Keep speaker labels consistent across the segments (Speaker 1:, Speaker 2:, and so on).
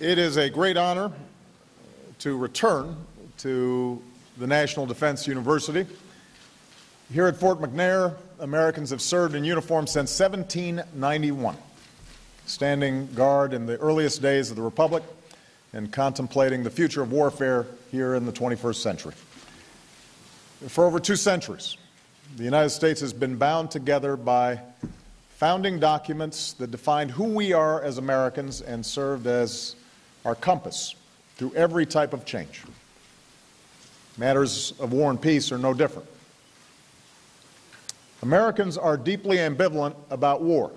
Speaker 1: It is a great honor to return to the National Defense University. Here at Fort McNair, Americans have served in uniform since 1791, standing guard in the earliest days of the Republic and contemplating the future of warfare here in the 21st century. For over 2 centuries, the United States has been bound together by founding documents that defined who we are as Americans and served as our compass through every type of change. Matters of war and peace are no different. Americans are deeply ambivalent about war,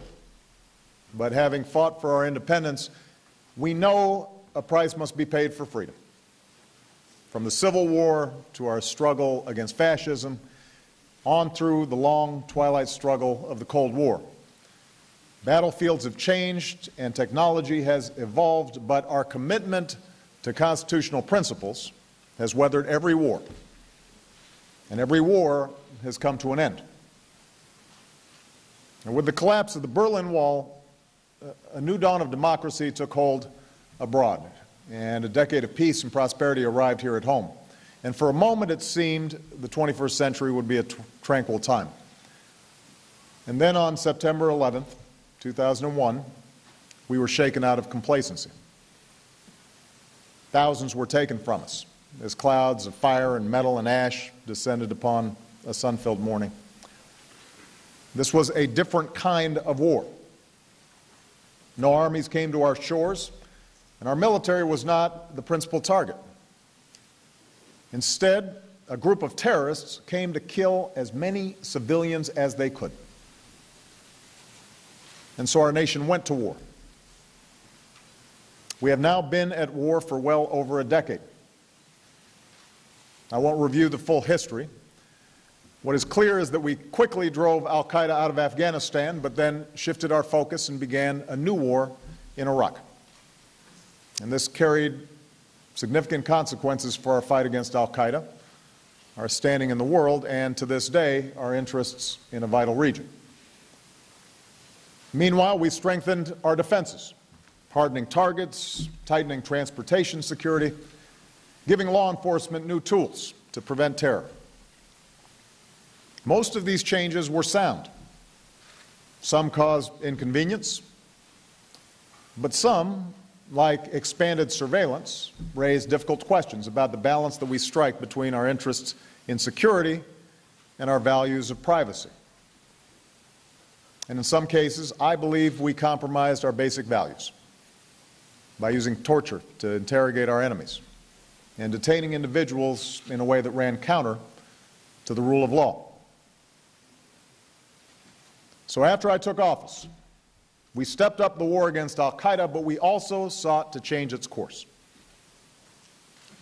Speaker 1: but having fought for our independence, we know a price must be paid for freedom. From the Civil War to our struggle against fascism, on through the long twilight struggle of the Cold War. Battlefields have changed and technology has evolved, but our commitment to constitutional principles has weathered every war, and every war has come to an end. And with the collapse of the Berlin Wall, a new dawn of democracy took hold abroad, and a decade of peace and prosperity arrived here at home. And for a moment it seemed the 21st century would be a tranquil time. And then on September 11th, 2001, we were shaken out of complacency. Thousands were taken from us as clouds of fire and metal and ash descended upon a sun-filled morning. This was a different kind of war. No armies came to our shores, and our military was not the principal target. Instead, a group of terrorists came to kill as many civilians as they could. And so our nation went to war. We have now been at war for well over a decade. I won't review the full history. What is clear is that we quickly drove al-Qaeda out of Afghanistan, but then shifted our focus and began a new war in Iraq. And this carried significant consequences for our fight against al-Qaeda, our standing in the world, and to this day, our interests in a vital region. Meanwhile, we strengthened our defenses, hardening targets, tightening transportation security, giving law enforcement new tools to prevent terror. Most of these changes were sound. Some caused inconvenience, but some, like expanded surveillance, raised difficult questions about the balance that we strike between our interests in security and our values of privacy. And in some cases, I believe we compromised our basic values by using torture to interrogate our enemies and detaining individuals in a way that ran counter to the rule of law. So after I took office, we stepped up the war against al-Qaeda, but we also sought to change its course.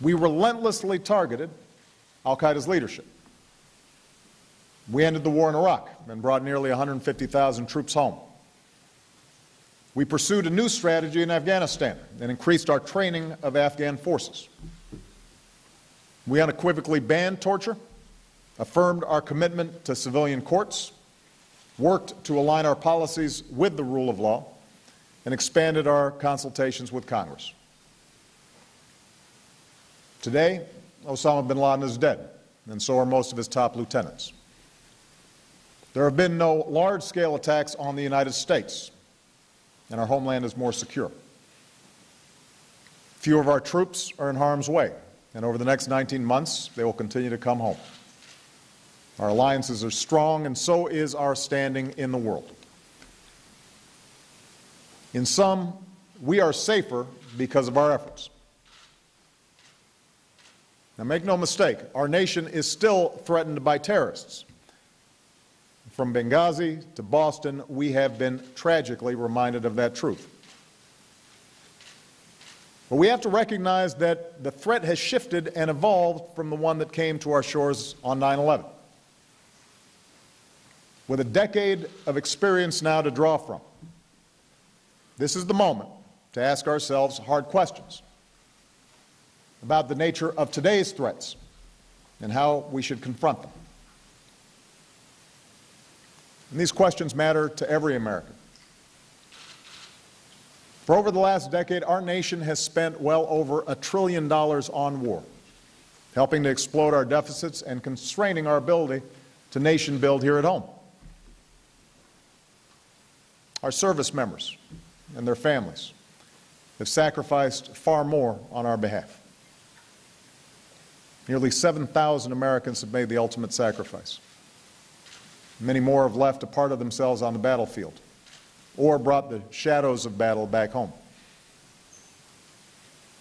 Speaker 1: We relentlessly targeted al-Qaeda's leadership. We ended the war in Iraq and brought nearly 150,000 troops home. We pursued a new strategy in Afghanistan and increased our training of Afghan forces. We unequivocally banned torture, affirmed our commitment to civilian courts, worked to align our policies with the rule of law, and expanded our consultations with Congress. Today, Osama bin Laden is dead, and so are most of his top lieutenants. There have been no large-scale attacks on the United States, and our homeland is more secure. Few of our troops are in harm's way, and over the next 19 months, they will continue to come home. Our alliances are strong, and so is our standing in the world. In sum, we are safer because of our efforts. Now, make no mistake, our nation is still threatened by terrorists. From Benghazi to Boston, we have been tragically reminded of that truth. But we have to recognize that the threat has shifted and evolved from the one that came to our shores on 9/11. With a decade of experience now to draw from, this is the moment to ask ourselves hard questions about the nature of today's threats and how we should confront them. And these questions matter to every American. For over the last decade, our nation has spent well over $1 trillion on war, helping to explode our deficits and constraining our ability to nation build here at home. Our service members and their families have sacrificed far more on our behalf. Nearly 7,000 Americans have made the ultimate sacrifice. Many more have left a part of themselves on the battlefield or brought the shadows of battle back home.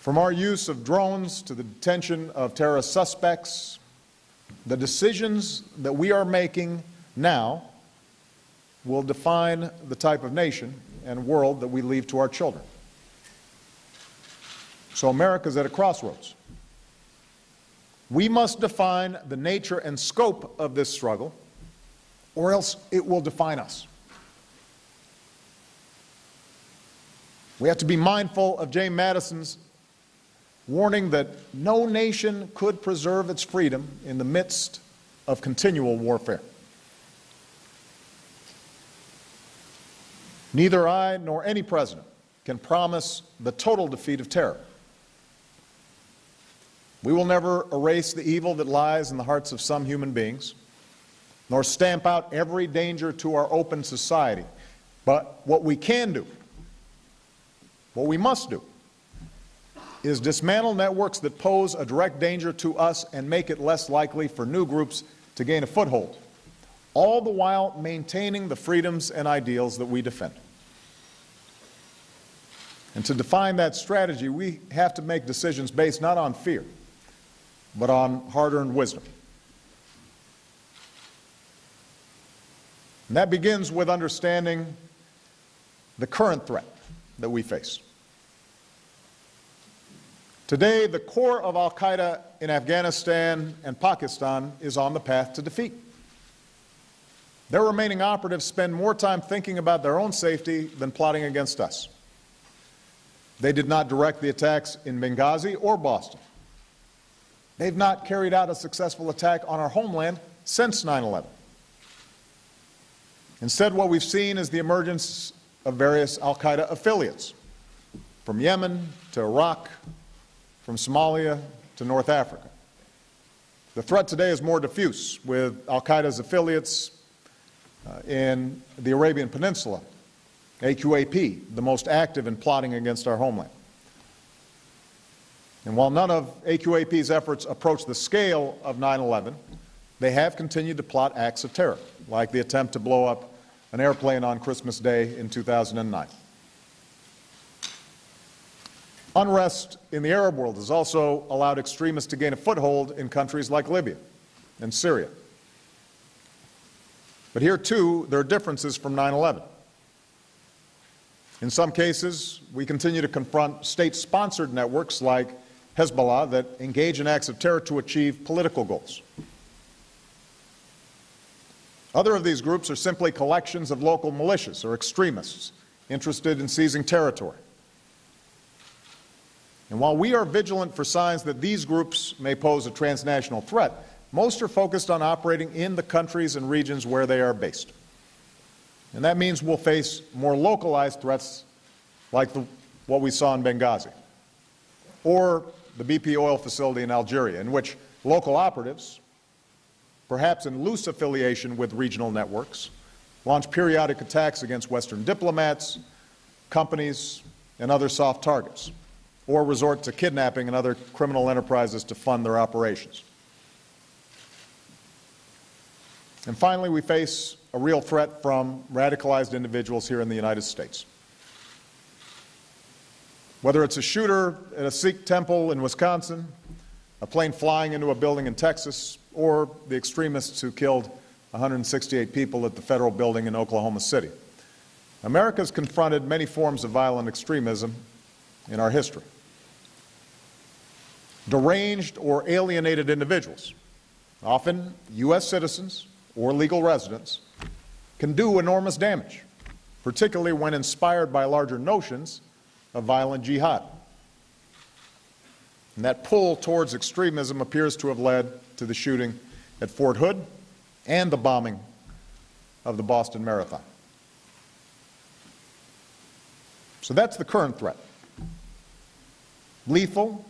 Speaker 1: From our use of drones to the detention of terrorist suspects, the decisions that we are making now will define the type of nation and world that we leave to our children. So America's at a crossroads. We must define the nature and scope of this struggle, or else it will define us. We have to be mindful of James Madison's warning that no nation could preserve its freedom in the midst of continual warfare. Neither I nor any president can promise the total defeat of terror. We will never erase the evil that lies in the hearts of some human beings, nor stamp out every danger to our open society. But what we can do, what we must do, is dismantle networks that pose a direct danger to us and make it less likely for new groups to gain a foothold, all the while maintaining the freedoms and ideals that we defend. And to define that strategy, we have to make decisions based not on fear, but on hard-earned wisdom. And that begins with understanding the current threat that we face. Today, the core of al-Qaeda in Afghanistan and Pakistan is on the path to defeat. Their remaining operatives spend more time thinking about their own safety than plotting against us. They did not direct the attacks in Benghazi or Boston. They've not carried out a successful attack on our homeland since 9/11. Instead, what we've seen is the emergence of various al-Qaeda affiliates, from Yemen to Iraq, from Somalia to North Africa. The threat today is more diffuse, with al-Qaeda's affiliates in the Arabian Peninsula, AQAP, the most active in plotting against our homeland. And while none of AQAP's efforts approach the scale of 9/11, they have continued to plot acts of terror, like the attempt to blow up an airplane on Christmas Day in 2009. Unrest in the Arab world has also allowed extremists to gain a foothold in countries like Libya and Syria. But here, too, there are differences from 9/11. In some cases, we continue to confront state-sponsored networks like Hezbollah that engage in acts of terror to achieve political goals. Other of these groups are simply collections of local militias or extremists interested in seizing territory. And while we are vigilant for signs that these groups may pose a transnational threat, most are focused on operating in the countries and regions where they are based. And that means we'll face more localized threats like what we saw in Benghazi, or the BP oil facility in Algeria, in which local operatives, perhaps in loose affiliation with regional networks, launch periodic attacks against Western diplomats, companies, and other soft targets, or resort to kidnapping and other criminal enterprises to fund their operations. And finally, we face a real threat from radicalized individuals here in the United States. Whether it's a shooter at a Sikh temple in Wisconsin, a plane flying into a building in Texas, or the extremists who killed 168 people at the federal building in Oklahoma City, America's confronted many forms of violent extremism in our history. Deranged or alienated individuals, often U.S. citizens or legal residents, can do enormous damage, particularly when inspired by larger notions of violent jihad. And that pull towards extremism appears to have led to the shooting at Fort Hood and the bombing of the Boston Marathon. So that's the current threat. Lethal,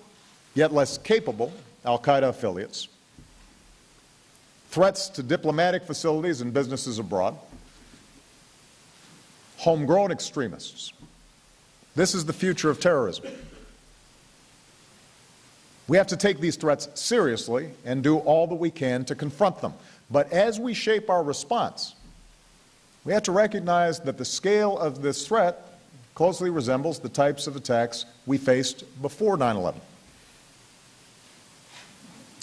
Speaker 1: yet less capable, al-Qaeda affiliates. Threats to diplomatic facilities and businesses abroad. Homegrown extremists. This is the future of terrorism. We have to take these threats seriously and do all that we can to confront them. But as we shape our response, we have to recognize that the scale of this threat closely resembles the types of attacks we faced before 9/11.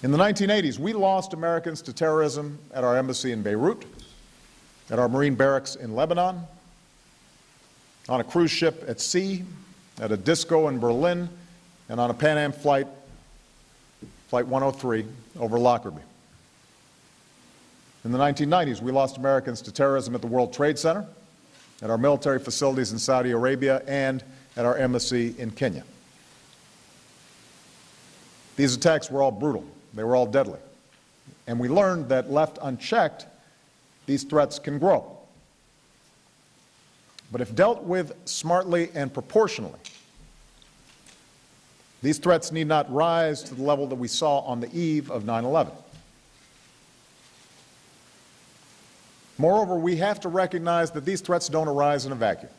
Speaker 1: In the 1980s, we lost Americans to terrorism at our embassy in Beirut, at our Marine barracks in Lebanon, on a cruise ship at sea, at a disco in Berlin, and on a Pan Am flight, Flight 103, over Lockerbie. In the 1990s, we lost Americans to terrorism at the World Trade Center, at our military facilities in Saudi Arabia, and at our embassy in Kenya. These attacks were all brutal. They were all deadly. And we learned that left unchecked, these threats can grow. But if dealt with smartly and proportionally, these threats need not rise to the level that we saw on the eve of 9/11. Moreover, we have to recognize that these threats don't arise in a vacuum.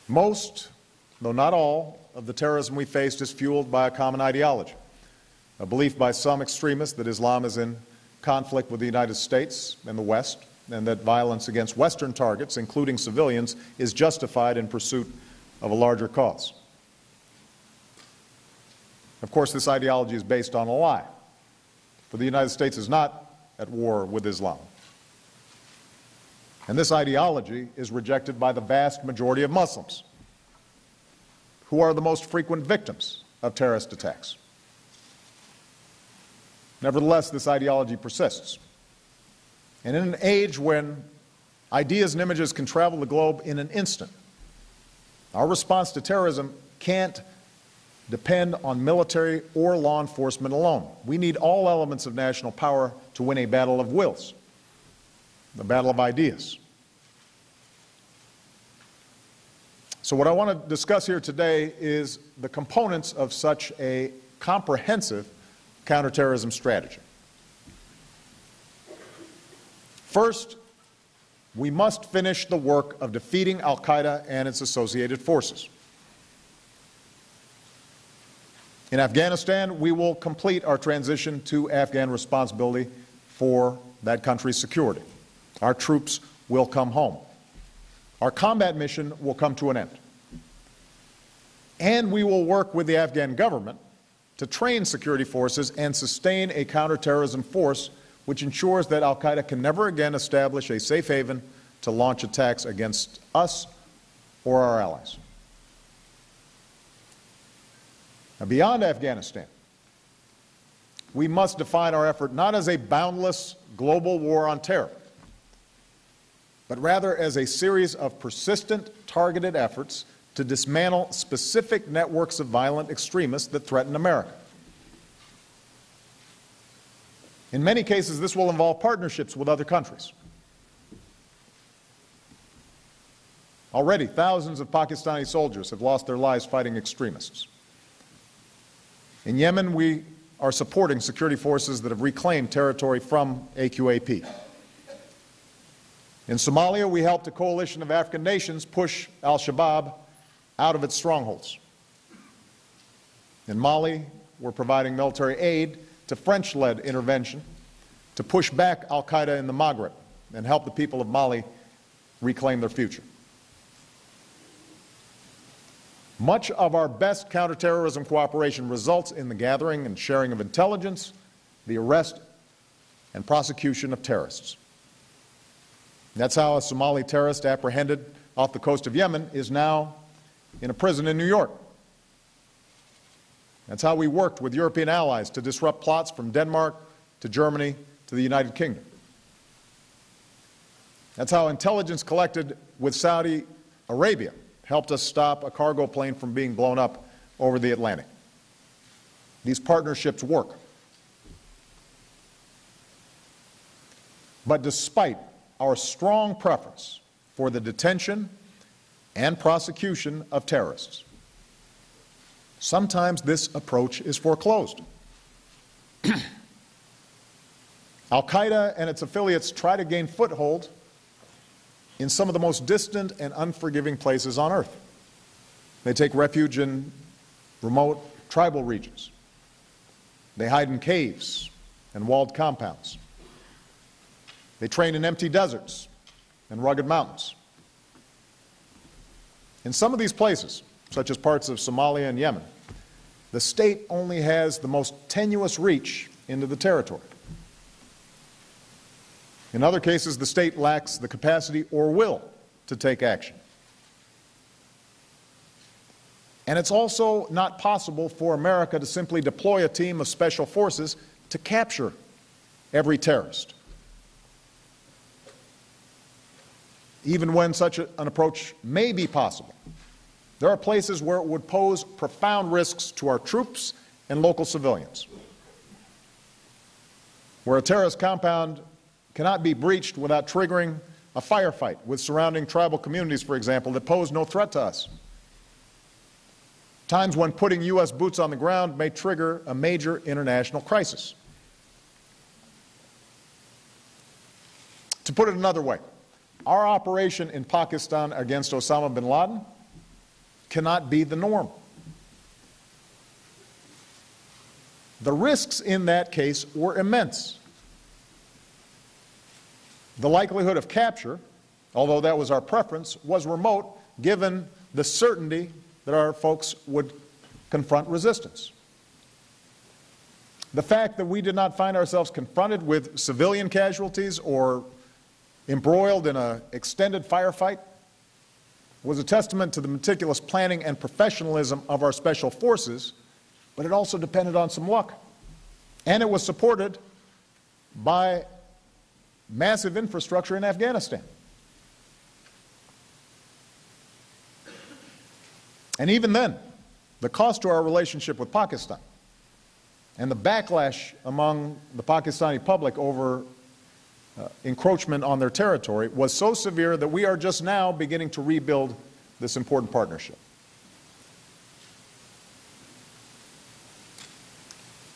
Speaker 1: Most, though not all, of the terrorism we faced is fueled by a common ideology, a belief by some extremists that Islam is in conflict with the United States and the West, and that violence against Western targets, including civilians, is justified in pursuit of a larger cause. Of course, this ideology is based on a lie, for the United States is not at war with Islam. And this ideology is rejected by the vast majority of Muslims, who are the most frequent victims of terrorist attacks. Nevertheless, this ideology persists. And in an age when ideas and images can travel the globe in an instant, our response to terrorism can't depend on military or law enforcement alone. We need all elements of national power to win a battle of wills, the battle of ideas. So what I want to discuss here today is the components of such a comprehensive counterterrorism strategy. First, we must finish the work of defeating al-Qaeda and its associated forces. In Afghanistan, we will complete our transition to Afghan responsibility for that country's security. Our troops will come home. Our combat mission will come to an end. And we will work with the Afghan government to train security forces and sustain a counterterrorism force which ensures that al-Qaeda can never again establish a safe haven to launch attacks against us or our allies. Now, beyond Afghanistan, we must define our effort not as a boundless global war on terror, but rather as a series of persistent, targeted efforts to dismantle specific networks of violent extremists that threaten America. In many cases, this will involve partnerships with other countries. Already, thousands of Pakistani soldiers have lost their lives fighting extremists. In Yemen, we are supporting security forces that have reclaimed territory from AQAP. In Somalia, we helped a coalition of African nations push al-Shabaab out of its strongholds. In Mali, we're providing military aid to French-led intervention to push back al-Qaeda in the Maghreb and help the people of Mali reclaim their future. Much of our best counterterrorism cooperation results in the gathering and sharing of intelligence, the arrest and prosecution of terrorists. That's how a Somali terrorist apprehended off the coast of Yemen is now in a prison in New York. That's how we worked with European allies to disrupt plots from Denmark to Germany to the United Kingdom. That's how intelligence collected with Saudi Arabia helped us stop a cargo plane from being blown up over the Atlantic. These partnerships work. But despite our strong preference for the detention and prosecution of terrorists. Sometimes this approach is foreclosed. Al-Qaeda and its affiliates try to gain foothold in some of the most distant and unforgiving places on earth. They take refuge in remote tribal regions. They hide in caves and walled compounds. They train in empty deserts and rugged mountains. In some of these places, such as parts of Somalia and Yemen, the state only has the most tenuous reach into the territory. In other cases, the state lacks the capacity or will to take action. And it's also not possible for America to simply deploy a team of special forces to capture every terrorist. Even when such an approach may be possible, there are places where it would pose profound risks to our troops and local civilians, where a terrorist compound cannot be breached without triggering a firefight with surrounding tribal communities, for example, that pose no threat to us. Times when putting U.S. boots on the ground may trigger a major international crisis. To put it another way, our operation in Pakistan against Osama bin Laden cannot be the norm. The risks in that case were immense. The likelihood of capture, although that was our preference, was remote given the certainty that our folks would confront resistance. The fact that we did not find ourselves confronted with civilian casualties or embroiled in an extended firefight was a testament to the meticulous planning and professionalism of our special forces, but it also depended on some luck. And it was supported by massive infrastructure in Afghanistan. And even then, the cost to our relationship with Pakistan and the backlash among the Pakistani public over encroachment on their territory was so severe that we are just now beginning to rebuild this important partnership.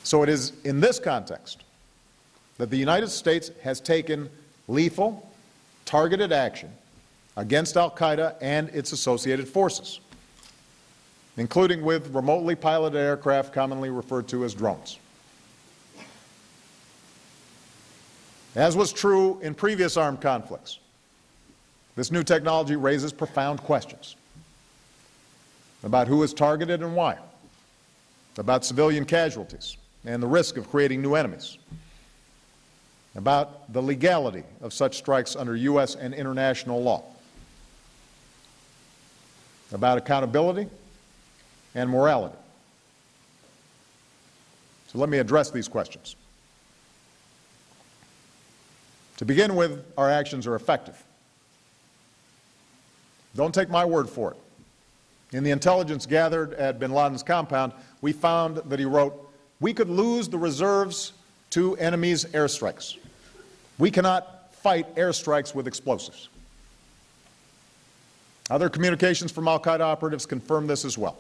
Speaker 1: So it is in this context that the United States has taken lethal, targeted action against Al-Qaeda and its associated forces, including with remotely piloted aircraft commonly referred to as drones. As was true in previous armed conflicts, this new technology raises profound questions about who is targeted and why, about civilian casualties and the risk of creating new enemies, about the legality of such strikes under U.S. and international law, about accountability and morality. So let me address these questions. To begin with, our actions are effective. Don't take my word for it. In the intelligence gathered at bin Laden's compound, we found that he wrote, "We could lose the reserves to enemies' airstrikes. We cannot fight airstrikes with explosives." Other communications from Al-Qaeda operatives confirm this as well.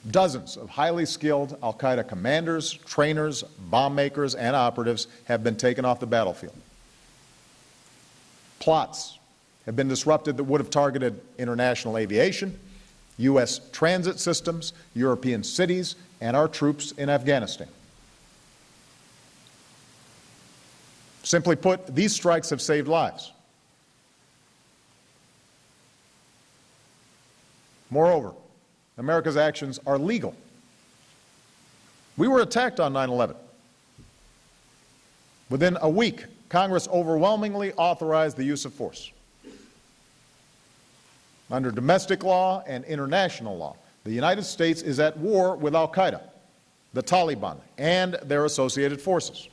Speaker 1: Dozens of highly skilled Al-Qaeda commanders, trainers, bomb makers, and operatives have been taken off the battlefield. Plots have been disrupted that would have targeted international aviation, U.S. transit systems, European cities, and our troops in Afghanistan. Simply put, these strikes have saved lives. Moreover, America's actions are legal. We were attacked on 9/11. Within a week, Congress overwhelmingly authorized the use of force. Under domestic law and international law, the United States is at war with Al-Qaeda, the Taliban, and their associated forces.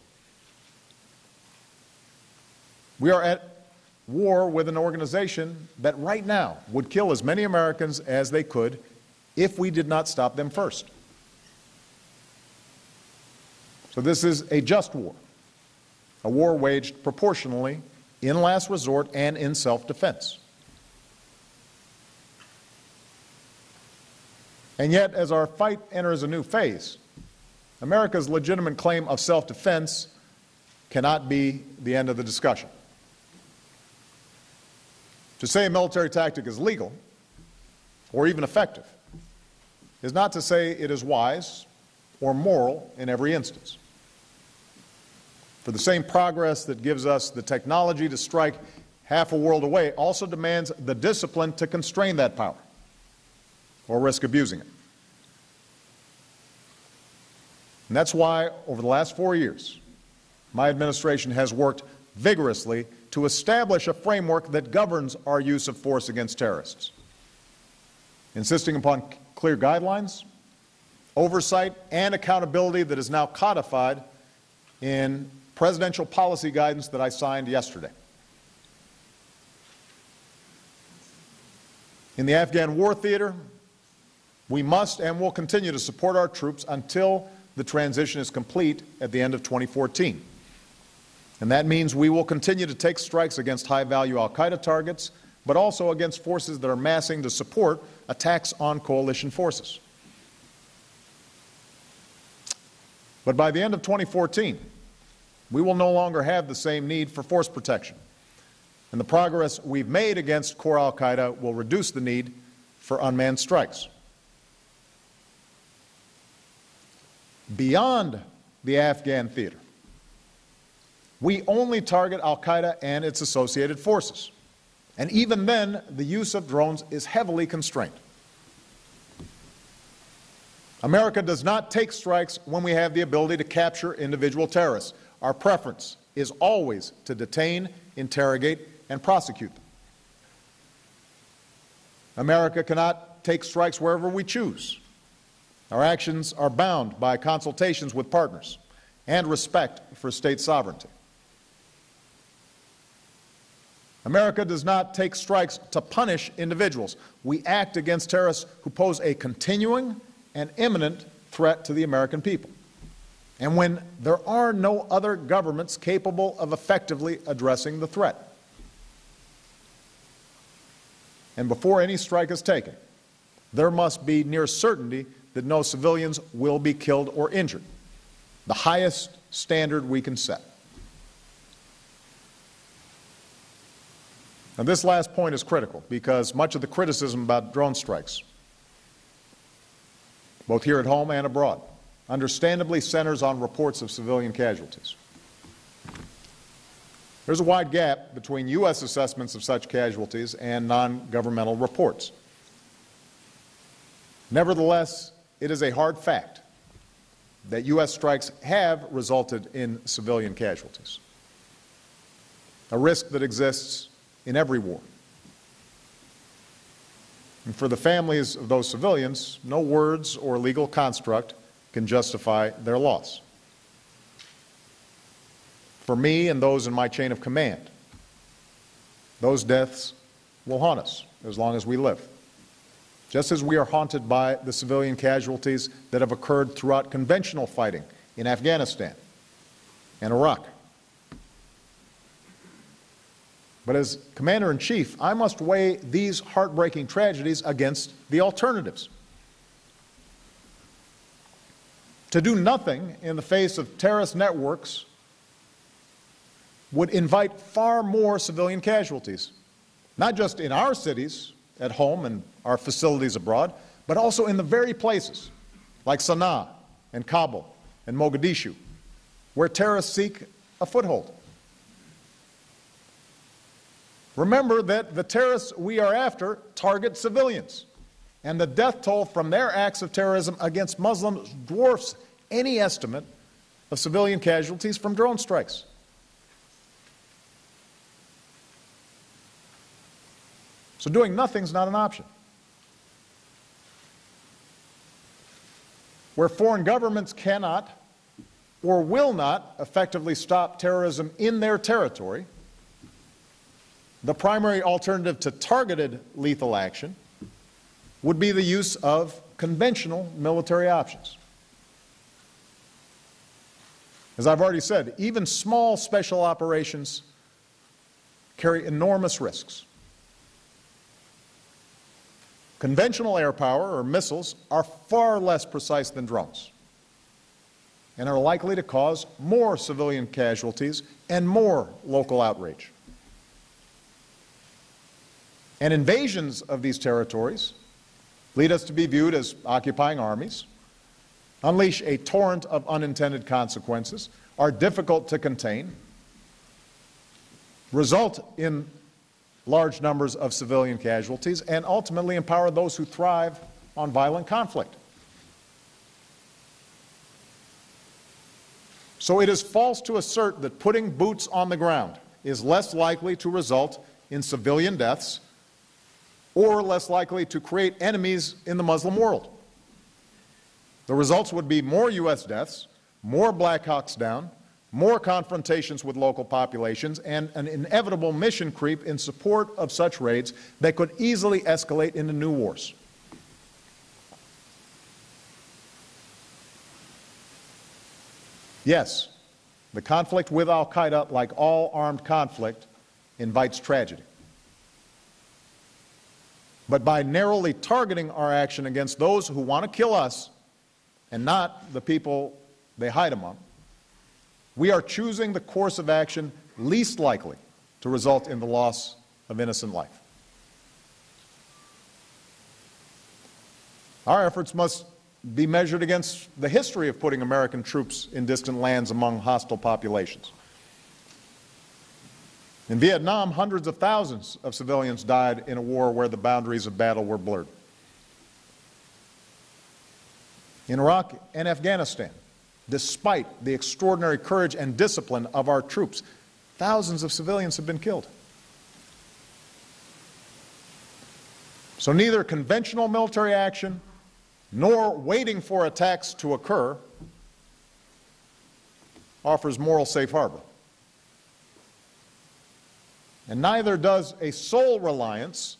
Speaker 1: We are at war with an organization that right now would kill as many Americans as they could if we did not stop them first. So this is a just war, a war waged proportionally, in last resort, and in self-defense. And yet, as our fight enters a new phase, America's legitimate claim of self-defense cannot be the end of the discussion. To say a military tactic is legal or even effective is not to say it is wise or moral in every instance. For the same progress that gives us the technology to strike half a world away also demands the discipline to constrain that power or risk abusing it. And that's why, over the last 4 years, my administration has worked vigorously to establish a framework that governs our use of force against terrorists, insisting upon clear guidelines, oversight, and accountability that is now codified in presidential policy guidance that I signed yesterday. In the Afghan war theater, we must and will continue to support our troops until the transition is complete at the end of 2014. And that means we will continue to take strikes against high-value al-Qaeda targets, but also against forces that are massing to support attacks on coalition forces. But by the end of 2014, we will no longer have the same need for force protection. And the progress we've made against core al-Qaeda will reduce the need for unmanned strikes. Beyond the Afghan theater, we only target al-Qaeda and its associated forces. And even then, the use of drones is heavily constrained. America does not take strikes when we have the ability to capture individual terrorists. Our preference is always to detain, interrogate, and prosecute them. America cannot take strikes wherever we choose. Our actions are bound by consultations with partners and respect for state sovereignty. America does not take strikes to punish individuals. We act against terrorists who pose a continuing and imminent threat to the American people, and when there are no other governments capable of effectively addressing the threat. And before any strike is taken, there must be near certainty that no civilians will be killed or injured, the highest standard we can set. Now, this last point is critical because much of the criticism about drone strikes, both here at home and abroad, understandably centers on reports of civilian casualties. There's a wide gap between U.S. assessments of such casualties and non-governmental reports. Nevertheless, it is a hard fact that U.S. strikes have resulted in civilian casualties, a risk that exists in every war. And for the families of those civilians, no words or legal construct can justify their loss. For me and those in my chain of command, those deaths will haunt us as long as we live, just as we are haunted by the civilian casualties that have occurred throughout conventional fighting in Afghanistan and Iraq. But as Commander-in-Chief, I must weigh these heartbreaking tragedies against the alternatives. To do nothing in the face of terrorist networks would invite far more civilian casualties, not just in our cities at home and our facilities abroad, but also in the very places like Sana'a and Kabul and Mogadishu, where terrorists seek a foothold. Remember that the terrorists we are after target civilians, and the death toll from their acts of terrorism against Muslims dwarfs any estimate of civilian casualties from drone strikes. So doing nothing is not an option. Where foreign governments cannot or will not effectively stop terrorism in their territory, the primary alternative to targeted lethal action would be the use of conventional military options. As I've already said, even small special operations carry enormous risks. Conventional air power, or missiles, are far less precise than drones and are likely to cause more civilian casualties and more local outrage. And invasions of these territories lead us to be viewed as occupying armies, unleash a torrent of unintended consequences, are difficult to contain, result in large numbers of civilian casualties, and ultimately empower those who thrive on violent conflict. So it is false to assert that putting boots on the ground is less likely to result in civilian deaths or less likely to create enemies in the Muslim world. The results would be more U.S. deaths, more Black Hawks Down, more confrontations with local populations, and an inevitable mission creep in support of such raids that could easily escalate into new wars. Yes, the conflict with al-Qaeda, like all armed conflict, invites tragedy. But by narrowly targeting our action against those who want to kill us and not the people they hide among, we are choosing the course of action least likely to result in the loss of innocent life. Our efforts must be measured against the history of putting American troops in distant lands among hostile populations. In Vietnam, hundreds of thousands of civilians died in a war where the boundaries of battle were blurred. In Iraq and Afghanistan, despite the extraordinary courage and discipline of our troops, thousands of civilians have been killed. So neither conventional military action nor waiting for attacks to occur offers moral safe harbor. And neither does a sole reliance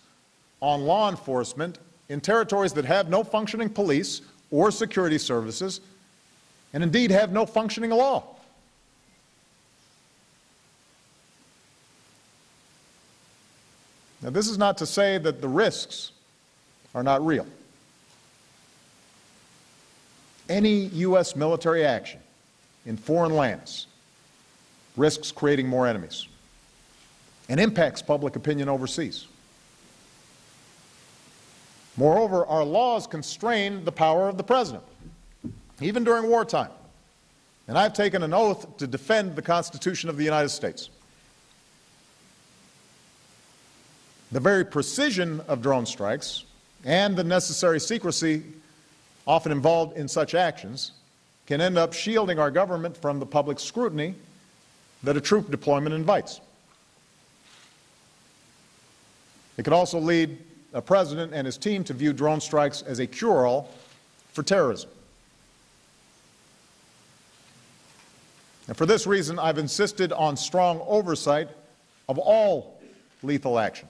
Speaker 1: on law enforcement in territories that have no functioning police or security services, and indeed have no functioning law. Now, this is not to say that the risks are not real. Any U.S. military action in foreign lands risks creating more enemies and impacts public opinion overseas. Moreover, our laws constrain the power of the president, even during wartime. And I've taken an oath to defend the Constitution of the United States. The very precision of drone strikes and the necessary secrecy often involved in such actions can end up shielding our government from the public scrutiny that a troop deployment invites. It can also lead a president and his team to view drone strikes as a cure-all for terrorism. And for this reason, I've insisted on strong oversight of all lethal action.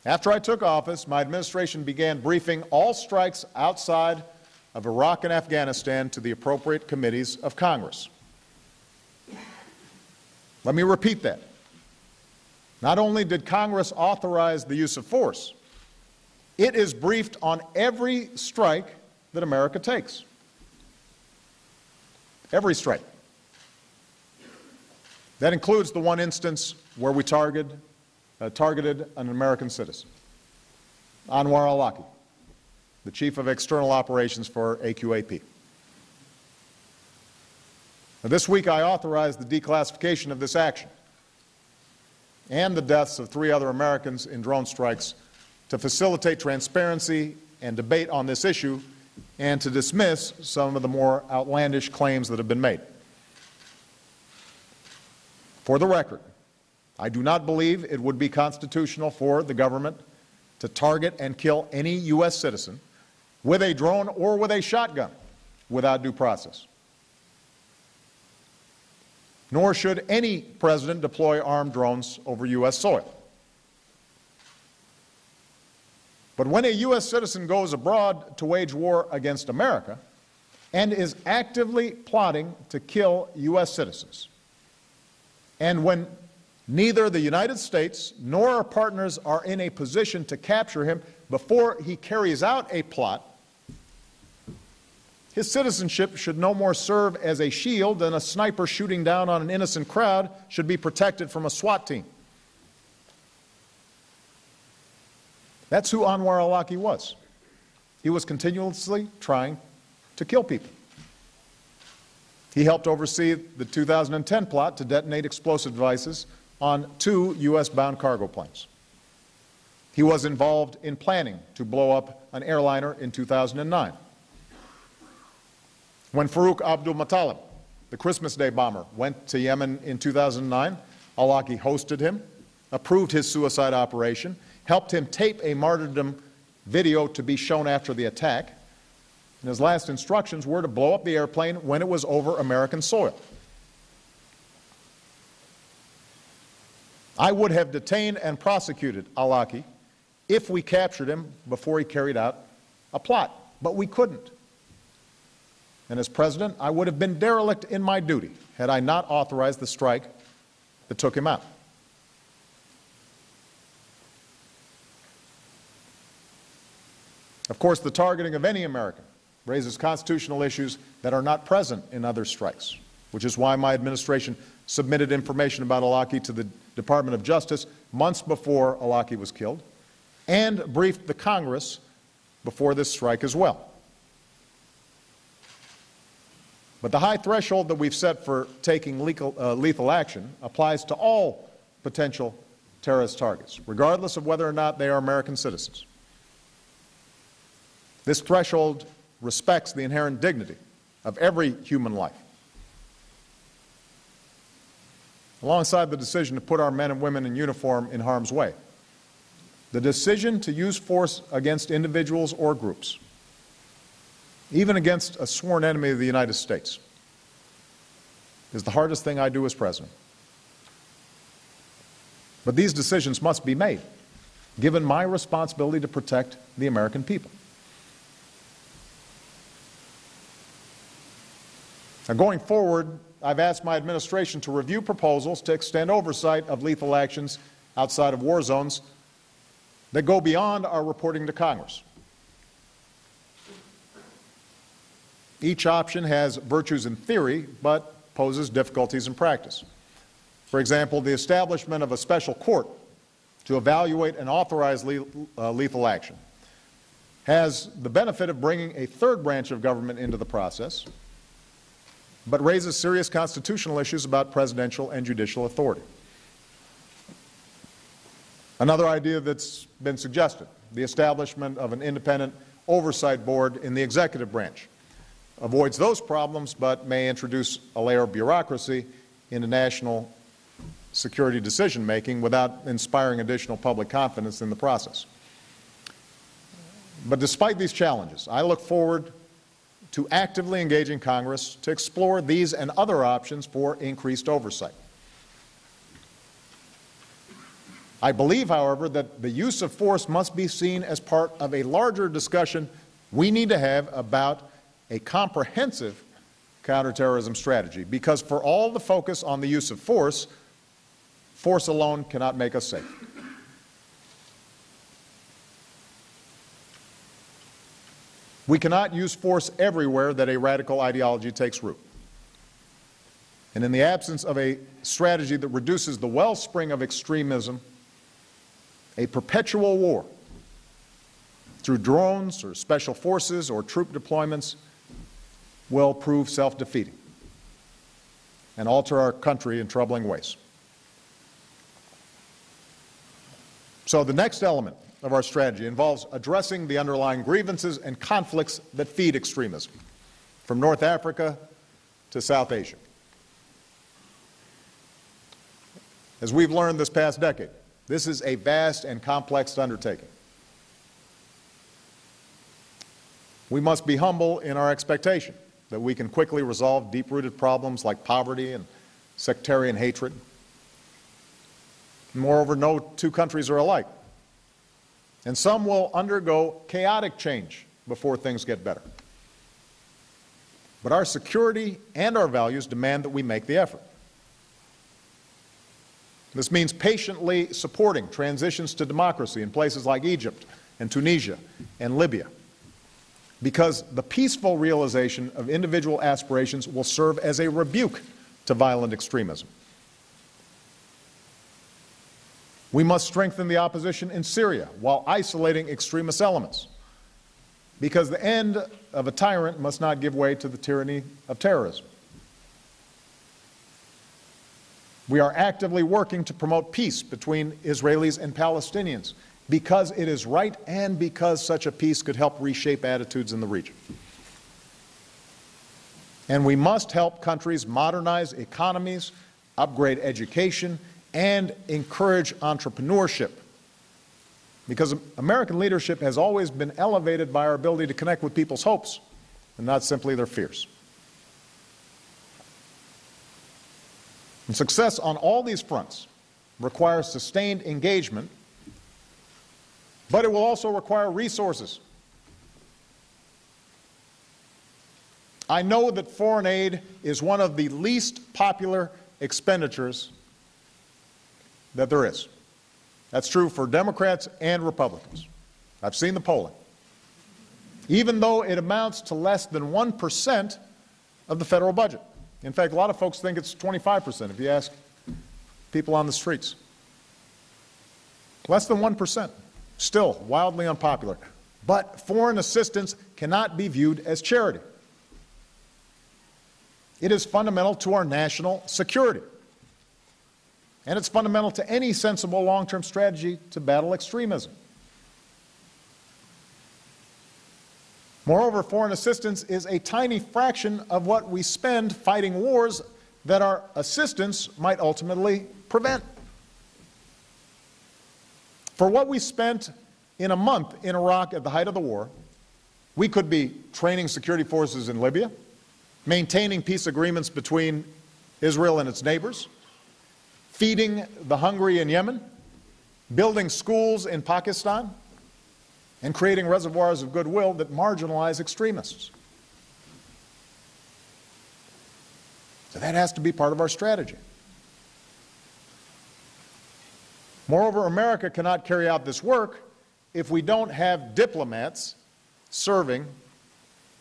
Speaker 1: After I took office, my administration began briefing all strikes outside of Iraq and Afghanistan to the appropriate committees of Congress. Let me repeat that. Not only did Congress authorize the use of force, it is briefed on every strike that America takes. Every strike. That includes the one instance where we targeted an American citizen, Anwar al-Awlaki, the Chief of External Operations for AQAP. Now, this week I authorized the declassification of this action and the deaths of 3 other Americans in drone strikes to facilitate transparency and debate on this issue and to dismiss some of the more outlandish claims that have been made. For the record, I do not believe it would be constitutional for the government to target and kill any U.S. citizen with a drone or with a shotgun without due process. Nor should any president deploy armed drones over U.S. soil. But when a U.S. citizen goes abroad to wage war against America and is actively plotting to kill U.S. citizens, and when Neither the United States nor our partners are in a position to capture him before he carries out a plot. His citizenship should no more serve as a shield than a sniper shooting down on an innocent crowd should be protected from a SWAT team. That's who Anwar al-Awlaki was. He was continuously trying to kill people. He helped oversee the 2010 plot to detonate explosive devices on 2 U.S.-bound cargo planes. He was involved in planning to blow up an airliner in 2009. When Farouk Abdul Muttalib, the Christmas Day bomber, went to Yemen in 2009, al-Awlaki hosted him, approved his suicide operation, helped him tape a martyrdom video to be shown after the attack, and his last instructions were to blow up the airplane when it was over American soil. I would have detained and prosecuted al-Awlaki if we captured him before he carried out a plot, but we couldn't. And as president, I would have been derelict in my duty had I not authorized the strike that took him out. Of course, the targeting of any American raises constitutional issues that are not present in other strikes, which is why my administration submitted information about al-Awlaki to the Department of Justice months before al-Awlaki was killed, and briefed the Congress before this strike as well. But the high threshold that we've set for taking lethal action applies to all potential terrorist targets, regardless of whether or not they are American citizens. This threshold respects the inherent dignity of every human life. Alongside the decision to put our men and women in uniform in harm's way, the decision to use force against individuals or groups, even against a sworn enemy of the United States, is the hardest thing I do as president. But these decisions must be made, given my responsibility to protect the American people. Now, going forward, I've asked my administration to review proposals to extend oversight of lethal actions outside of war zones that go beyond our reporting to Congress. Each option has virtues in theory, but poses difficulties in practice. For example, the establishment of a special court to evaluate and authorize lethal action has the benefit of bringing a third branch of government into the process, but raises serious constitutional issues about presidential and judicial authority. Another idea that's been suggested, the establishment of an independent oversight board in the executive branch, avoids those problems but may introduce a layer of bureaucracy into national security decision-making without inspiring additional public confidence in the process. But despite these challenges, I look forward to actively engaging Congress to explore these and other options for increased oversight. I believe, however, that the use of force must be seen as part of a larger discussion we need to have about a comprehensive counterterrorism strategy, because for all the focus on the use of force, force alone cannot make us safe. We cannot use force everywhere that a radical ideology takes root. And in the absence of a strategy that reduces the wellspring of extremism, a perpetual war through drones or special forces or troop deployments will prove self-defeating and alter our country in troubling ways. So the next element of our strategy involves addressing the underlying grievances and conflicts that feed extremism, from North Africa to South Asia. As we've learned this past decade, this is a vast and complex undertaking. We must be humble in our expectation that we can quickly resolve deep-rooted problems like poverty and sectarian hatred. Moreover, no two countries are alike, and some will undergo chaotic change before things get better. But our security and our values demand that we make the effort. This means patiently supporting transitions to democracy in places like Egypt and Tunisia and Libya, because the peaceful realization of individual aspirations will serve as a rebuke to violent extremism. We must strengthen the opposition in Syria while isolating extremist elements, because the end of a tyrant must not give way to the tyranny of terrorism. We are actively working to promote peace between Israelis and Palestinians, because it is right and because such a peace could help reshape attitudes in the region. And we must help countries modernize economies, upgrade education, and encourage entrepreneurship, because American leadership has always been elevated by our ability to connect with people's hopes and not simply their fears. And success on all these fronts requires sustained engagement, but it will also require resources. I know that foreign aid is one of the least popular expenditures that there is. That's true for Democrats and Republicans. I've seen the polling. Even though it amounts to less than 1% of the federal budget. In fact, a lot of folks think it's 25% if you ask people on the streets. Less than 1%. Still wildly unpopular. But foreign assistance cannot be viewed as charity. It is fundamental to our national security. And it's fundamental to any sensible long-term strategy to battle extremism. Moreover, foreign assistance is a tiny fraction of what we spend fighting wars that our assistance might ultimately prevent. For what we spent in a month in Iraq at the height of the war, we could be training security forces in Libya, maintaining peace agreements between Israel and its neighbors, feeding the hungry in Yemen, building schools in Pakistan, and creating reservoirs of goodwill that marginalize extremists. So that has to be part of our strategy. Moreover, America cannot carry out this work if we don't have diplomats serving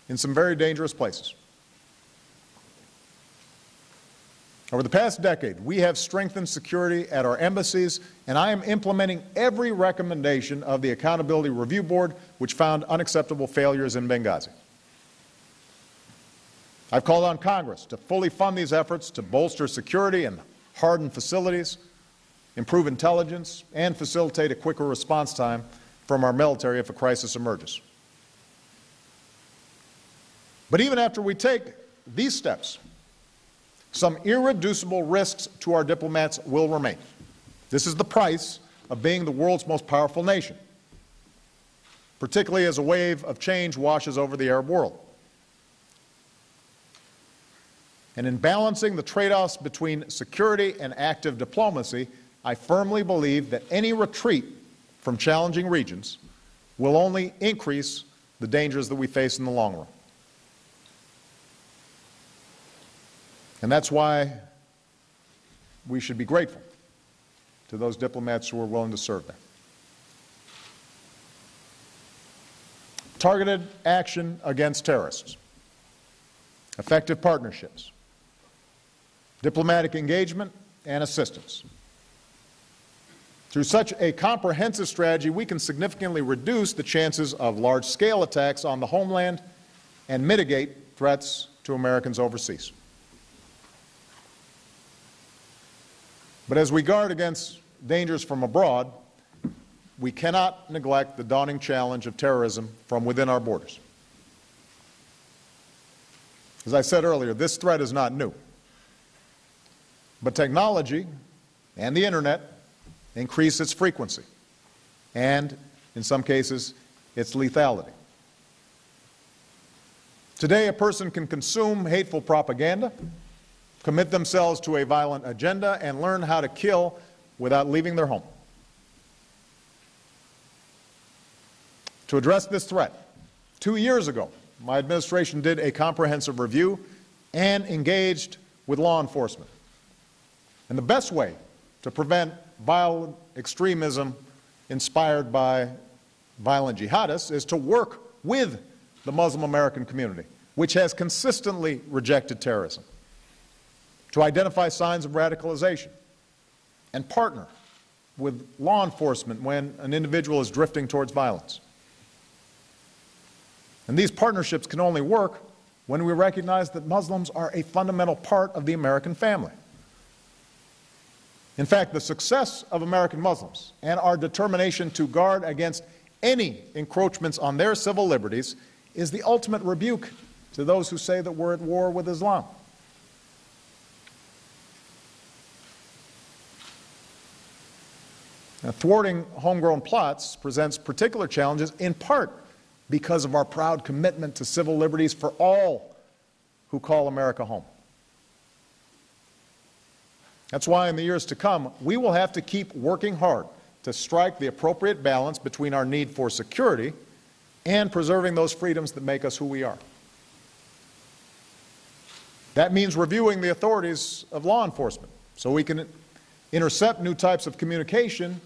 Speaker 1: in some very dangerous places. Over the past decade, we have strengthened security at our embassies, and I am implementing every recommendation of the Accountability Review Board, which found unacceptable failures in Benghazi. I've called on Congress to fully fund these efforts to bolster security and harden facilities, improve intelligence, and facilitate a quicker response time from our military if a crisis emerges. But even after we take these steps, some irreducible risks to our diplomats will remain. This is the price of being the world's most powerful nation, particularly as a wave of change washes over the Arab world. And in balancing the trade-offs between security and active diplomacy, I firmly believe that any retreat from challenging regions will only increase the dangers that we face in the long run. And that's why we should be grateful to those diplomats who are willing to serve there. Targeted action against terrorists, effective partnerships, diplomatic engagement, and assistance. Through such a comprehensive strategy, we can significantly reduce the chances of large-scale attacks on the homeland and mitigate threats to Americans overseas. But as we guard against dangers from abroad, we cannot neglect the daunting challenge of terrorism from within our borders. As I said earlier, this threat is not new. But technology and the Internet increase its frequency and, in some cases, its lethality. Today, a person can consume hateful propaganda, commit themselves to a violent agenda, and learn how to kill without leaving their home. To address this threat, 2 years ago, my administration did a comprehensive review and engaged with law enforcement. And the best way to prevent violent extremism inspired by violent jihadists is to work with the Muslim American community, which has consistently rejected terrorism, to identify signs of radicalization and partner with law enforcement when an individual is drifting towards violence. And these partnerships can only work when we recognize that Muslims are a fundamental part of the American family. In fact, the success of American Muslims and our determination to guard against any encroachments on their civil liberties is the ultimate rebuke to those who say that we're at war with Islam. Now, thwarting homegrown plots presents particular challenges in part because of our proud commitment to civil liberties for all who call America home. That's why in the years to come, we will have to keep working hard to strike the appropriate balance between our need for security and preserving those freedoms that make us who we are. That means reviewing the authorities of law enforcement so we can intercept new types of communication,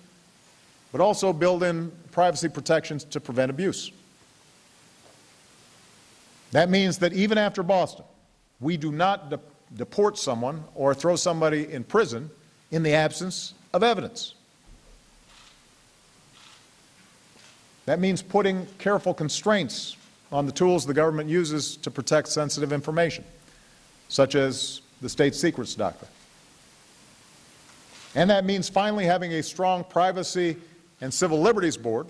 Speaker 1: but also build in privacy protections to prevent abuse. That means that even after Boston, we do not deport someone or throw somebody in prison in the absence of evidence. That means putting careful constraints on the tools the government uses to protect sensitive information, such as the state secrets doctrine. And that means finally having a strong privacy and civil liberties board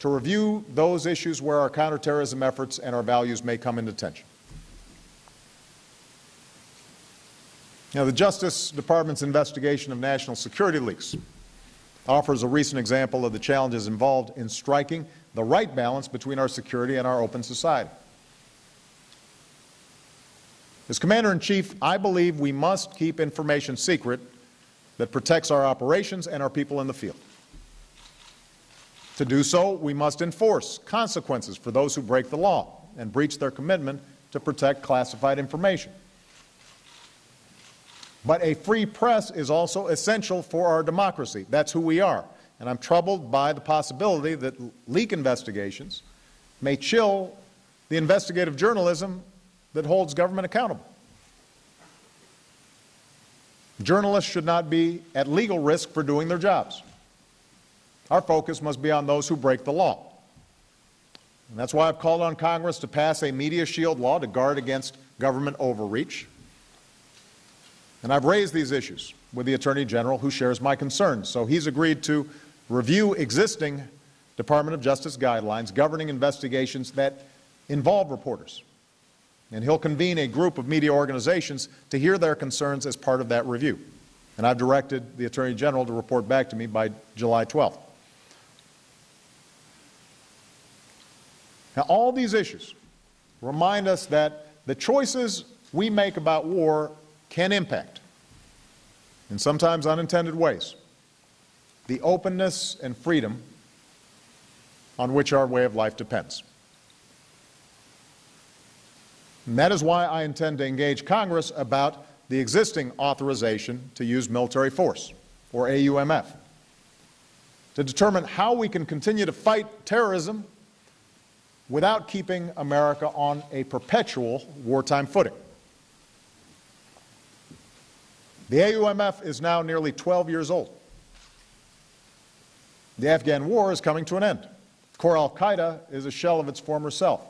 Speaker 1: to review those issues where our counterterrorism efforts and our values may come into tension. Now, the Justice Department's investigation of national security leaks offers a recent example of the challenges involved in striking the right balance between our security and our open society. As Commander-in-Chief, I believe we must keep information secret that protects our operations and our people in the field. To do so, we must enforce consequences for those who break the law and breach their commitment to protect classified information. But a free press is also essential for our democracy. That's who we are. And I'm troubled by the possibility that leak investigations may chill the investigative journalism that holds government accountable. Journalists should not be at legal risk for doing their jobs. Our focus must be on those who break the law. And that's why I've called on Congress to pass a media shield law to guard against government overreach. And I've raised these issues with the Attorney General, who shares my concerns. So he's agreed to review existing Department of Justice guidelines governing investigations that involve reporters. And he'll convene a group of media organizations to hear their concerns as part of that review. And I've directed the Attorney General to report back to me by July 12th. Now, all these issues remind us that the choices we make about war can impact, in sometimes unintended ways, the openness and freedom on which our way of life depends. And that is why I intend to engage Congress about the existing authorization to use military force, or AUMF, to determine how we can continue to fight terrorism without keeping America on a perpetual wartime footing. The AUMF is now nearly 12 years old. The Afghan war is coming to an end. Core al-Qaeda is a shell of its former self.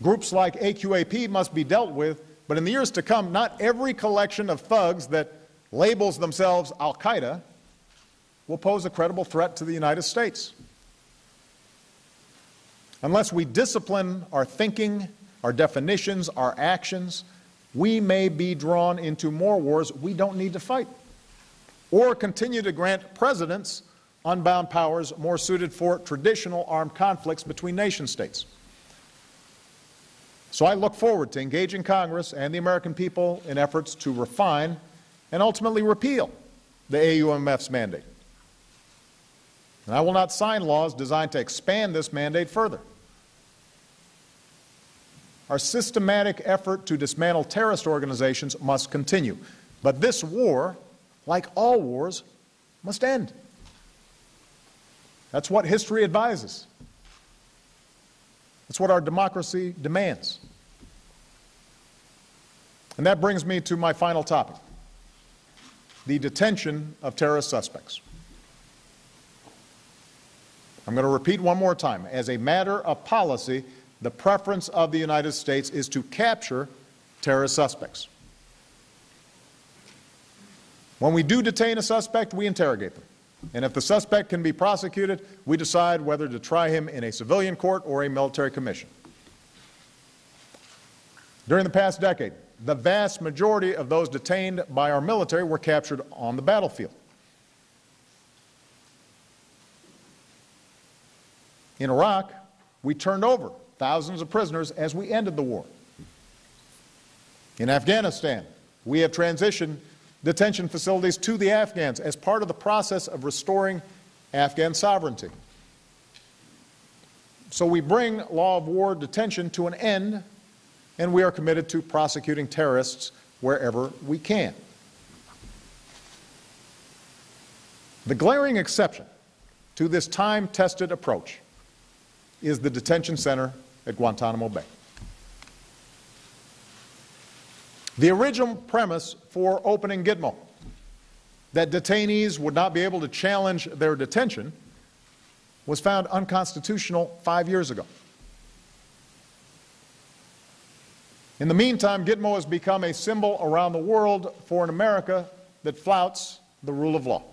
Speaker 1: Groups like AQAP must be dealt with, but in the years to come, not every collection of thugs that labels themselves al-Qaeda will pose a credible threat to the United States. Unless we discipline our thinking, our definitions, our actions, we may be drawn into more wars we don't need to fight, or continue to grant presidents unbound powers more suited for traditional armed conflicts between nation-states. So I look forward to engaging Congress and the American people in efforts to refine and ultimately repeal the AUMF's mandate. And I will not sign laws designed to expand this mandate further. Our systematic effort to dismantle terrorist organizations must continue. But this war, like all wars, must end. That's what history advises. That's what our democracy demands. And that brings me to my final topic, the detention of terrorist suspects. I'm going to repeat one more time. As a matter of policy, the preference of the United States is to capture terrorist suspects. When we do detain a suspect, we interrogate them. And if the suspect can be prosecuted, we decide whether to try him in a civilian court or a military commission. During the past decade, the vast majority of those detained by our military were captured on the battlefield. In Iraq, we turned over thousands of prisoners as we ended the war. In Afghanistan, we have transitioned detention facilities to the Afghans as part of the process of restoring Afghan sovereignty. So we bring law of war detention to an end, and we are committed to prosecuting terrorists wherever we can. The glaring exception to this time-tested approach is the detention center at Guantanamo Bay. The original premise for opening Gitmo, that detainees would not be able to challenge their detention, was found unconstitutional 5 years ago. In the meantime, Gitmo has become a symbol around the world for an America that flouts the rule of law.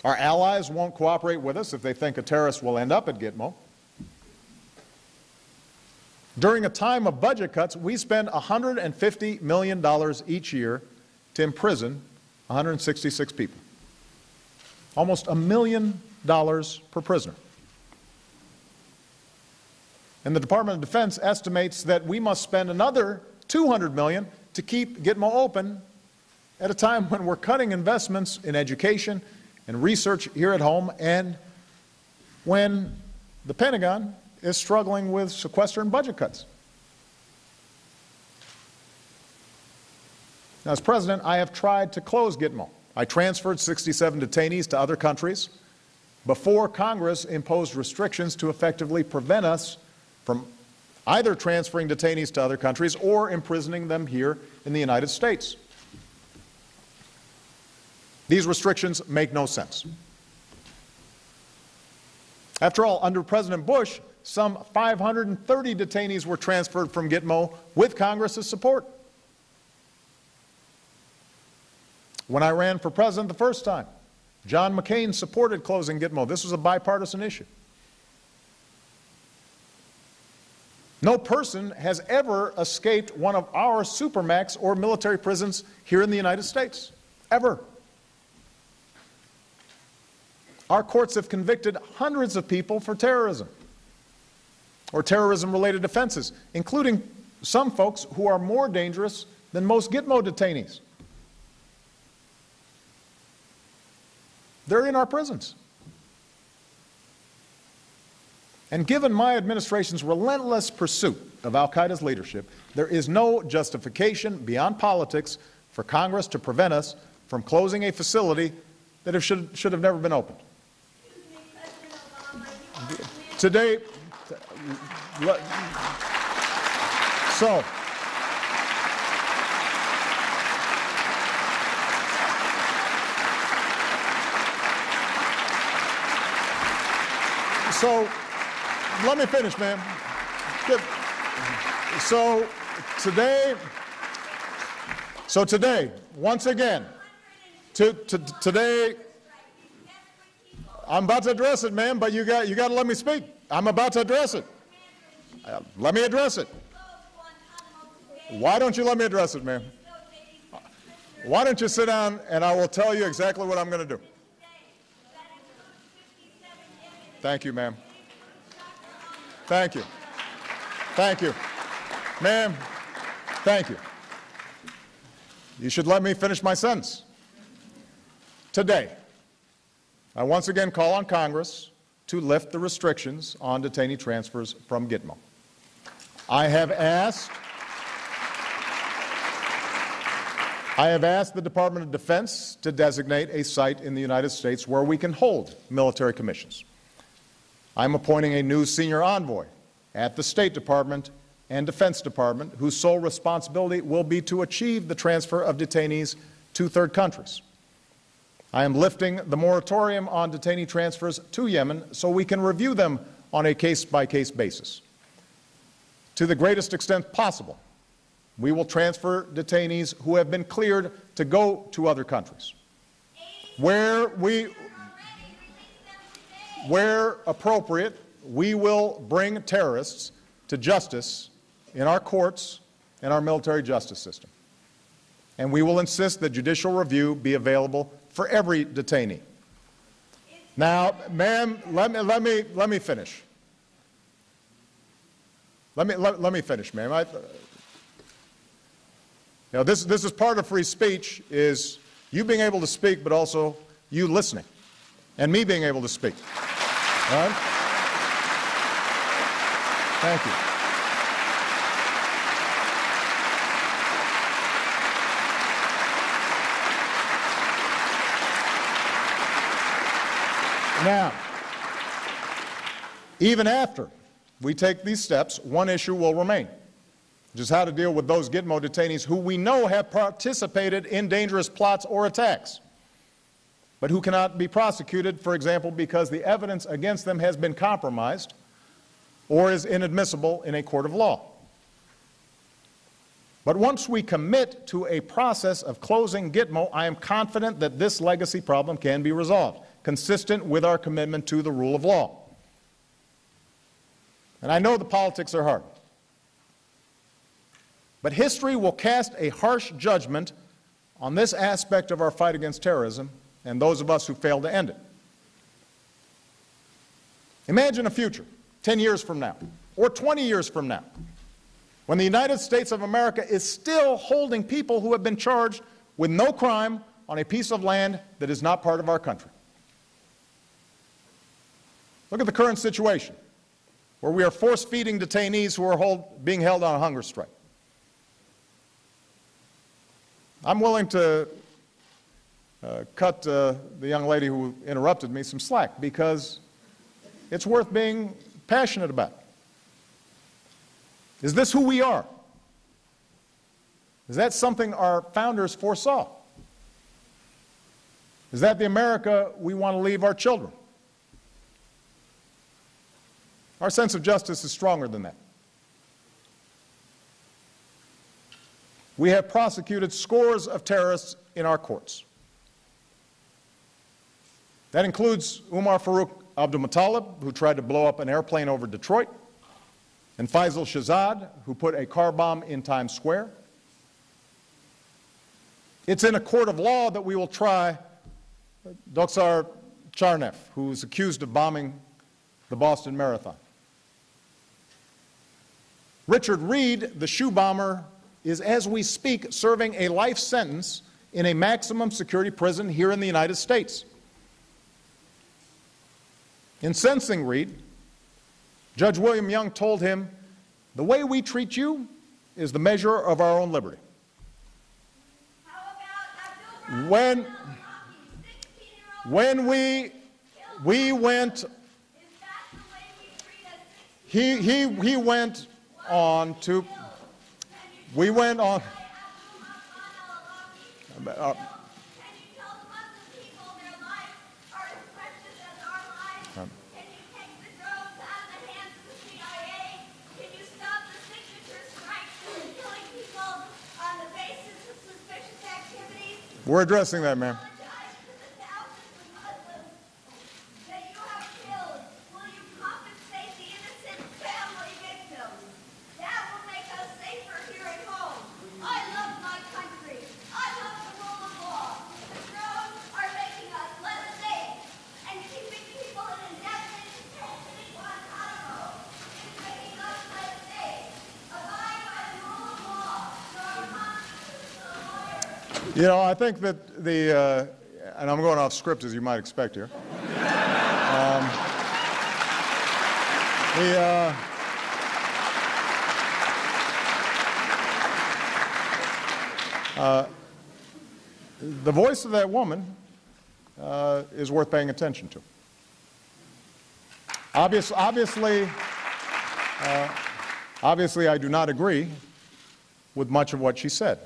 Speaker 1: Our allies won't cooperate with us if they think a terrorist will end up at Gitmo. During a time of budget cuts, we spend $150 million each year to imprison 166 people. Almost $1 million per prisoner. And the Department of Defense estimates that we must spend another $200 million to keep Gitmo open at a time when we're cutting investments in education and research here at home, and when the Pentagon is struggling with sequester and budget cuts. Now, as president, I have tried to close Gitmo. I transferred 67 detainees to other countries before Congress imposed restrictions to effectively prevent us from either transferring detainees to other countries or imprisoning them here in the United States. These restrictions make no sense. After all, under President Bush, some 530 detainees were transferred from Gitmo with Congress's support. When I ran for president the first time, John McCain supported closing Gitmo. This was a bipartisan issue. No person has ever escaped one of our supermax or military prisons here in the United States, ever. Our courts have convicted hundreds of people for terrorism or terrorism-related offenses, including some folks who are more dangerous than most Gitmo detainees. They're in our prisons. And given my administration's relentless pursuit of al-Qaeda's leadership, there is no justification beyond politics for Congress to prevent us from closing a facility that should have never been opened. Today, so let me finish, ma'am. So today, once again, today, I'm about to address it, ma'am, but you got to let me speak. I'm about to address it. Let me address it. Why don't you let me address it, ma'am? Why don't you sit down and I will tell you exactly what I'm going to do. Thank you, ma'am. Thank you. Thank you. Ma'am, thank you. You should let me finish my sentence. Today, I once again call on Congress to lift the restrictions on detainee transfers from Gitmo. I have asked I have asked the Department of Defense to designate a site in the United States where we can hold military commissions. I'm appointing a new senior envoy at the State Department and Defense Department whose sole responsibility will be to achieve the transfer of detainees to third countries. I am lifting the moratorium on detainee transfers to Yemen so we can review them on a case-by-case basis. To the greatest extent possible, we will transfer detainees who have been cleared to go to other countries. Where appropriate, we will bring terrorists to justice in our courts and our military justice system. And we will insist that judicial review be available for every detainee. Now, ma'am, let me finish. Let me finish, ma'am. This is part of free speech, is you being able to speak, but also you listening, and me being able to speak. All right? Thank you. Now, even after we take these steps, one issue will remain, which is how to deal with those Gitmo detainees who we know have participated in dangerous plots or attacks, but who cannot be prosecuted, for example, because the evidence against them has been compromised or is inadmissible in a court of law. But once we commit to a process of closing Gitmo, I am confident that this legacy problem can be resolved, consistent with our commitment to the rule of law. And I know the politics are hard, but history will cast a harsh judgment on this aspect of our fight against terrorism and those of us who fail to end it. Imagine a future, 10 years from now, or 20 years from now, when the United States of America is still holding people who have been charged with no crime on a piece of land that is not part of our country. Look at the current situation, where we are force-feeding detainees who are being held on a hunger strike. I'm willing to cut the young lady who interrupted me some slack, because it's worth being passionate about. Is this who we are? Is that something our founders foresaw? Is that the America we want to leave our children? Our sense of justice is stronger than that. We have prosecuted scores of terrorists in our courts. That includes Umar Farouk Abdulmuttalib, who tried to blow up an airplane over Detroit, and Faisal Shahzad, who put a car bomb in Times Square. It's in a court of law that we will try Doksar Charnev, who is accused of bombing the Boston Marathon. Richard Reed, the shoe bomber, is, as we speak, serving a life sentence in a maximum security prison here in the United States. In sentencing Reed, Judge William Young told him, "The way we treat you is the measure of our own liberty." When we went, he went on to, we went on, we're addressing that, ma'am. You know, I think that and I'm going off script as you might expect here. the voice of that woman is worth paying attention to. Obviously, I do not agree with much of what she said.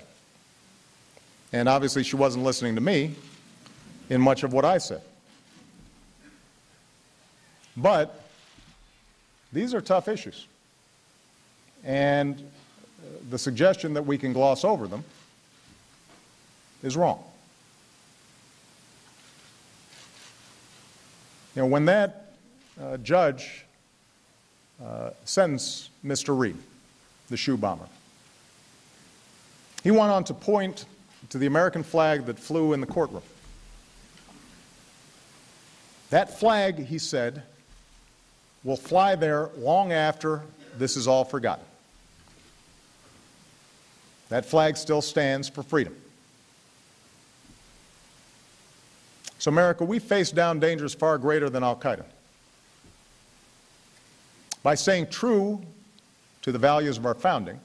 Speaker 1: And obviously, she wasn't listening to me in much of what I said. But these are tough issues. And the suggestion that we can gloss over them is wrong. You know, when that judge sentenced Mr. Reed, the shoe bomber, he went on to point to the American flag that flew in the courtroom. That flag, he said, will fly there long after this is all forgotten. That flag still stands for freedom. So, America, we face down dangers far greater than al-Qaeda. By staying true to the values of our founding,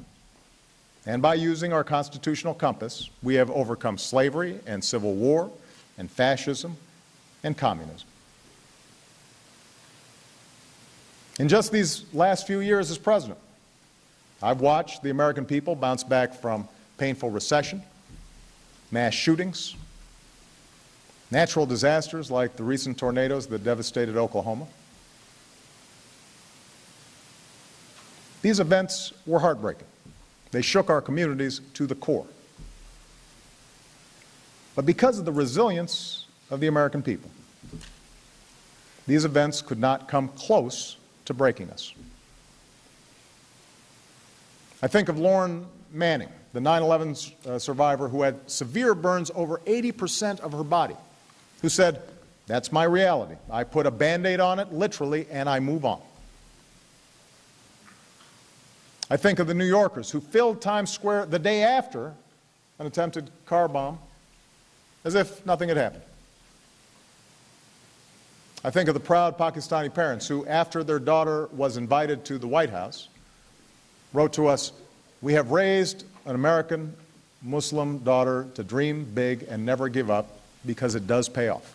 Speaker 1: and by using our constitutional compass, we have overcome slavery and civil war and fascism and communism. In just these last few years as president, I've watched the American people bounce back from painful recession, mass shootings, natural disasters like the recent tornadoes that devastated Oklahoma. These events were heartbreaking. They shook our communities to the core. But because of the resilience of the American people, these events could not come close to breaking us. I think of Lauren Manning, the 9/11 survivor who had severe burns over 80% of her body, who said, "That's my reality. I put a Band-Aid on it, literally, and I move on." I think of the New Yorkers who filled Times Square the day after an attempted car bomb as if nothing had happened. I think of the proud Pakistani parents who, after their daughter was invited to the White House, wrote to us, "We have raised an American Muslim daughter to dream big and never give up because it does pay off."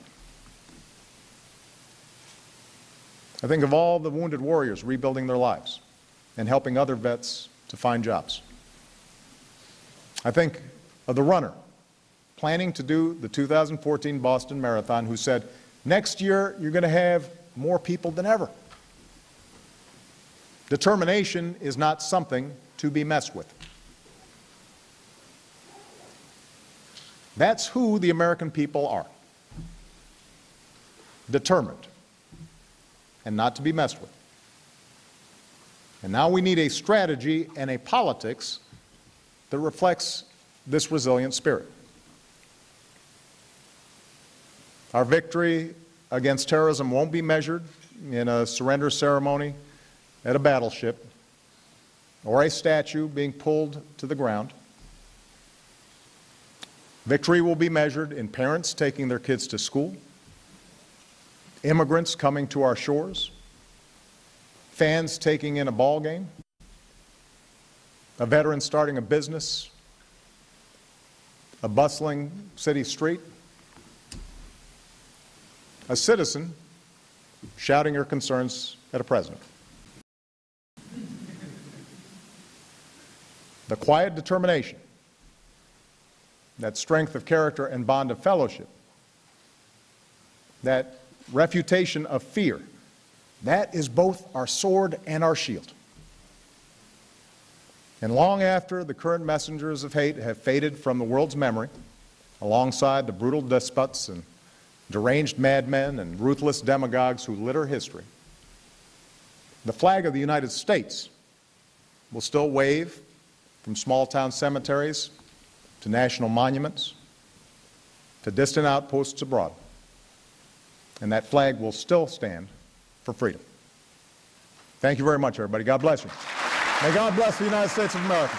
Speaker 1: I think of all the wounded warriors rebuilding their lives and helping other vets to find jobs. I think of the runner planning to do the 2014 Boston Marathon who said, "Next year you're going to have more people than ever." Determination is not something to be messed with. That's who the American people are. Determined and not to be messed with. And now we need a strategy and a politics that reflects this resilient spirit. Our victory against terrorism won't be measured in a surrender ceremony at a battleship or a statue being pulled to the ground. Victory will be measured in parents taking their kids to school, immigrants coming to our shores, fans taking in a ball game, a veteran starting a business, a bustling city street, a citizen shouting your concerns at a president. The quiet determination, that strength of character and bond of fellowship, that refutation of fear, that is both our sword and our shield. And long after the current messengers of hate have faded from the world's memory, alongside the brutal despots and deranged madmen and ruthless demagogues who litter history, the flag of the United States will still wave from small-town cemeteries to national monuments to distant outposts abroad. And that flag will still stand for freedom. Thank you very much, everybody. God bless you. May God bless the United States of America.